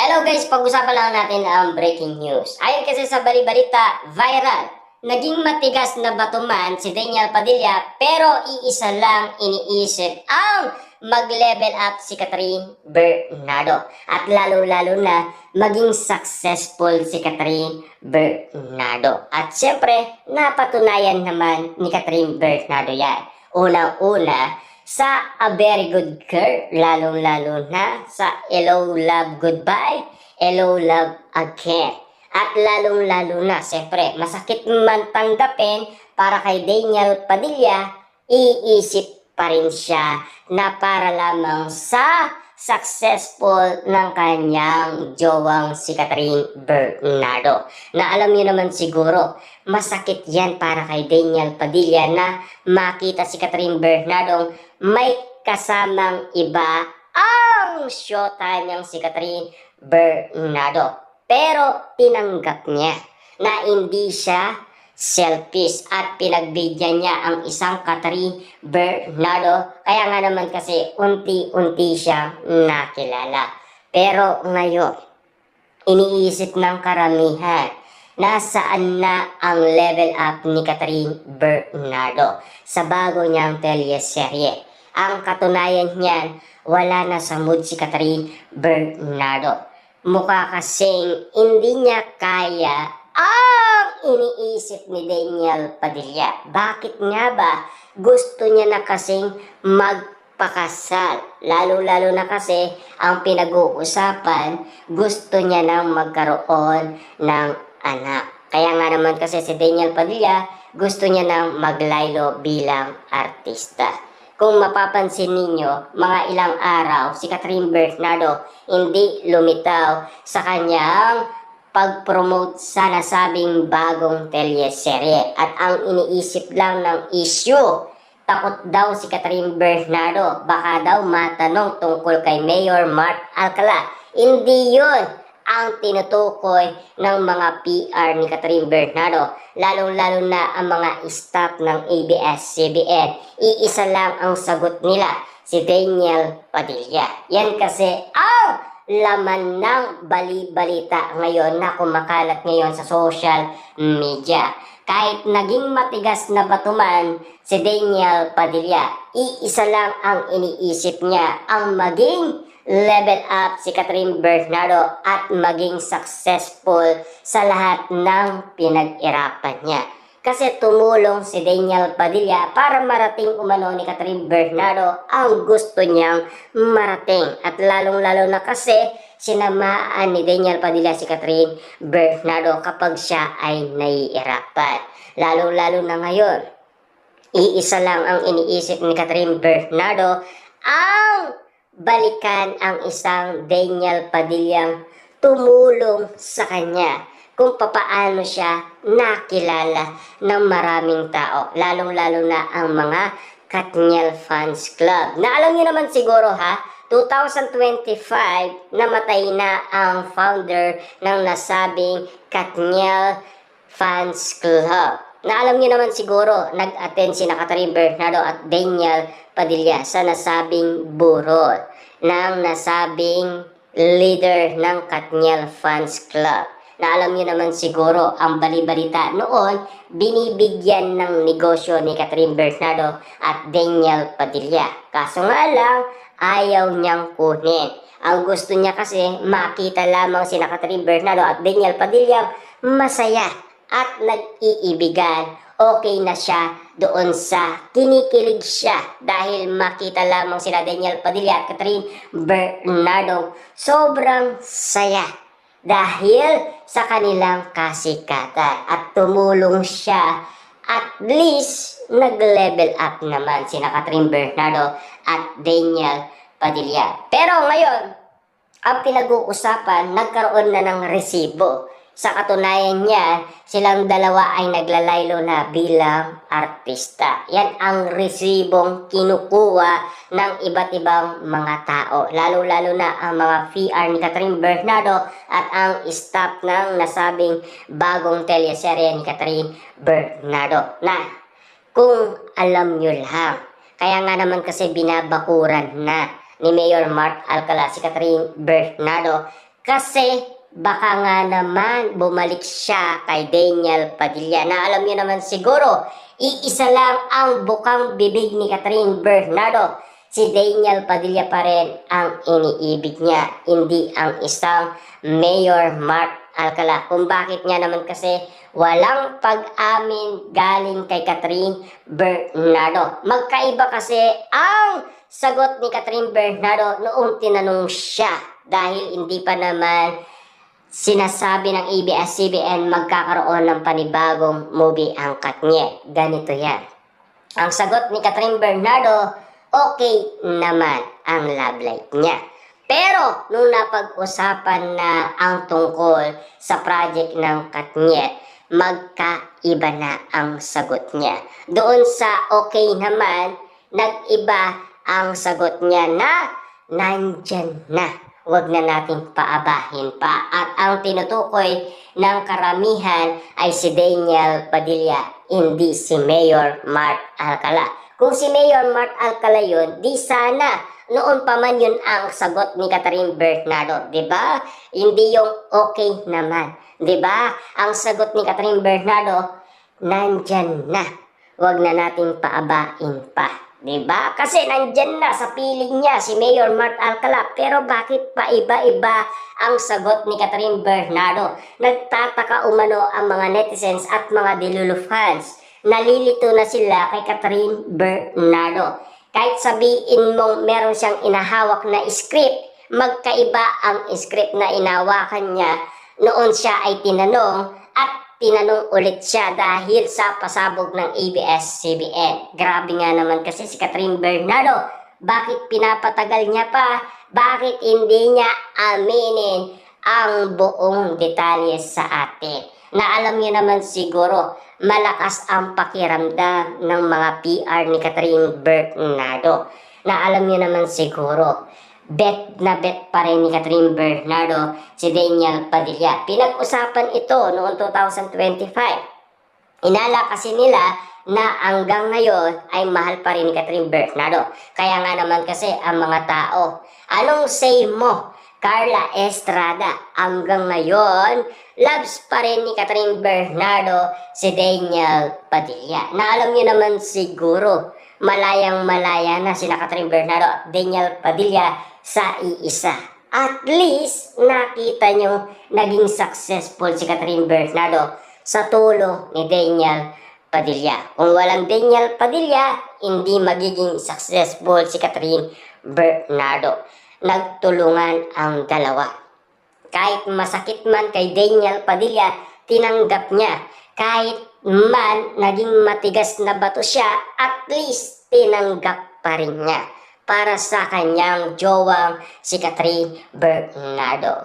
Hello guys, pag-usapan lang natin ang breaking news. Ayon kasi sa balibalita, viral, naging matigas na batuman si Daniel Padilla pero iisa lang iniisip ang mag-level up si Catherine Bernardo. At lalo-lalo na maging successful si Catherine Bernardo. At syempre, napatunayan naman ni Catherine Bernardo yan. Unang-una, sa A Very Good Girl, lalong-lalo na sa Hello Love Goodbye, Hello Love Again. At lalong-lalo na, siyempre, masakit man tanggapin para kay Daniel Padilla, iisip pa rin siya na para lamang sa successful ng kanyang jowang si Catherine Bernardo. Na alam niyo naman siguro, masakit yan para kay Daniel Padilla na makita si Catherine Bernardo may kasamang iba ang showtime niyang si Catherine Bernardo. Pero tinanggap niya na hindi siya selfish at pinagbigyan niya ang isang Catherine Bernardo. Kaya nga naman kasi unti-unti siyang nakilala. Pero ngayon, iniisip ng karamihan, nasaan na ang level up ni Catherine Bernardo sa bago niyang teleserye. Ang katunayan niyan, wala na sa mood si Catherine Bernardo. Mukha kasing hindi niya kaya ang iniisip ni Daniel Padilla. Bakit nga ba? Gusto niya na kasing magpakasal. Lalo-lalo na kasi ang pinag-uusapan, gusto niya nang magkaroon ng anak. Kaya nga naman kasi si Daniel Padilla, gusto niya nang maglaylo bilang artista. Kung mapapansin ninyo, mga ilang araw, si Catherine Bernardo hindi lumitaw sa kanyang pag-promote sa nasabing bagong teleserye. At ang iniisip lang ng issue, takot daw si Catherine Bernardo, baka daw matanong tungkol kay Mayor Mark Alcala. Hindi yun ang tinutukoy ng mga PR ni Catherine Bernardo, lalong-lalo na ang mga staff ng ABS-CBN. Iisa lang ang sagot nila, si Daniel Padilla. Yan kasi ang laman ng bali-balita ngayon na kumakalat ngayon sa social media. Kahit naging matigas na batuman si Daniel Padilla, iisa lang ang iniisip niya, ang maging level up si Catherine Bernardo at maging successful sa lahat ng pinag-irapan niya. Kasi tumulong si Daniel Padilla para marating umano ni Catherine Bernardo ang gusto niyang marating. At lalong-lalo na kasi sinamaan ni Daniel Padilla si Catherine Bernardo kapag siya ay naiirapan. Lalong-lalo na ngayon, iisa lang ang iniisip ni Catherine Bernardo, ang balikan ang isang Daniel Padillang tumulong sa kanya kung papaano siya nakilala ng maraming tao, lalong-lalo na ang mga Katniel Fans Club. Na alam niyo naman siguro 2025 namatay na ang founder ng nasabing Katniel Fans Club. Na alam niyo naman siguro, nag-attend si Catherine Bernardo at Daniel Padilla sa nasabing burol ng nasabing leader ng Katniel Fans Club. Na alam niyo naman siguro, ang balibalita noon, binibigyan ng negosyo ni Catherine Bernardo at Daniel Padilla. Kaso nga lang, ayaw niyang kunin. Ang gusto niya kasi makita lamang si Catherine Bernardo at Daniel Padilla masaya at nag-iibigan. Okay na siya doon sa kinikilig siya dahil makita lamang sila Daniel Padilla at Catherine Bernardo sobrang saya dahil sa kanilang kasikatan at tumulong siya. At least nag-level up naman sina Catherine Bernardo at Daniel Padilla. Pero ngayon, ang pinag-uusapan, nagkaroon na ng resibo. Sa katunayan niya, silang dalawa ay naglalaylo na bilang artista. Yan ang resibong kinukuha ng iba't ibang mga tao. Lalo-lalo na ang mga PR ni Catherine Bernardo at ang staff ng nasabing bagong teleserye ni Catherine Bernardo. Na kung alam nyo lang, kaya nga naman kasi binabakuran na ni Mayor Mark Alcala si Catherine Bernardo Kasi baka nga naman bumalik siya kay Daniel Padilla na alam niyo naman siguro, iisa lang ang bukang bibig ni Catherine Bernardo. Si Daniel Padilla pa rin ang iniibig niya, hindi ang isang Mayor Mark Alcala. Kung bakit nga naman kasi walang pag-amin galing kay Catherine Bernardo. Magkaiba kasi ang sagot ni Catherine Bernardo noong tinanong siya dahil hindi pa naman sinasabi ng ABS-CBN magkakaroon ng panibagong movie ang Katniel. Ganito yan. Ang sagot ni Catherine Bernardo, okay naman ang love life niya. Pero nung napag-usapan na ang tungkol sa project ng Katniel, magkaiba na ang sagot niya. Doon sa okay naman, nag-iba ang sagot niya na nandyan na. Huwag na nating paabahin pa. At ang tinutukoy ng karamihan ay si Daniel Padilla, hindi si Mayor Mark Alcala. Kung si Mayor Mark Alcala yun, di sana noon pa man yun ang sagot ni Catherine Bernardo, di ba? Hindi yung okay naman, di ba? Ang sagot ni Catherine Bernardo, nandyan na. Huwag na nating paabain pa. Diba? Kasi nandyan na sa piling niya si Mayor Mark Alcala. Pero bakit pa iba-iba ang sagot ni Catherine Bernardo? Nagtataka umano ang mga netizens at mga Delulu fans. Nalilito na sila kay Catherine Bernardo. Kahit sabihin mong meron siyang inahawak na script, magkaiba ang script na inawakan niya noon siya ay tinanong at tinanong ulit siya dahil sa pasabog ng ABS-CBN. Grabe nga naman kasi si Catherine Bernardo. Bakit pinapatagal niya pa? Bakit hindi niya aminin ang buong detalye sa atin? Na alam niyo naman siguro, malakas ang pakiramdam ng mga PR ni Catherine Bernardo. Na alam niyo naman siguro, bet na bet pa rin ni Catherine Bernardo si Daniel Padilla. Pinag-usapan ito noong 2025. Inala kasi nila na hanggang ngayon ay mahal pa rin ni Catherine Bernardo. Kaya nga naman kasi ang mga tao, anong say mo, Carla Estrada? Hanggang ngayon, loves pa rin ni Catherine Bernardo si Daniel Padilla. Na alam niyo naman siguro, malayang-malaya na sina Catherine Bernardo at Daniel Padilla sa iisa. At least, nakita nyo naging successful si Catherine Bernardo sa tulong ni Daniel Padilla. Kung walang Daniel Padilla, hindi magiging successful si Catherine Bernardo. Nagtulungan ang dalawa. Kahit masakit man kay Daniel Padilla, tinanggap niya. Kahit man naging matigas na bato siya, at least tinanggap pa rin niya para sa kanyang jowang si Catherine Bernardo.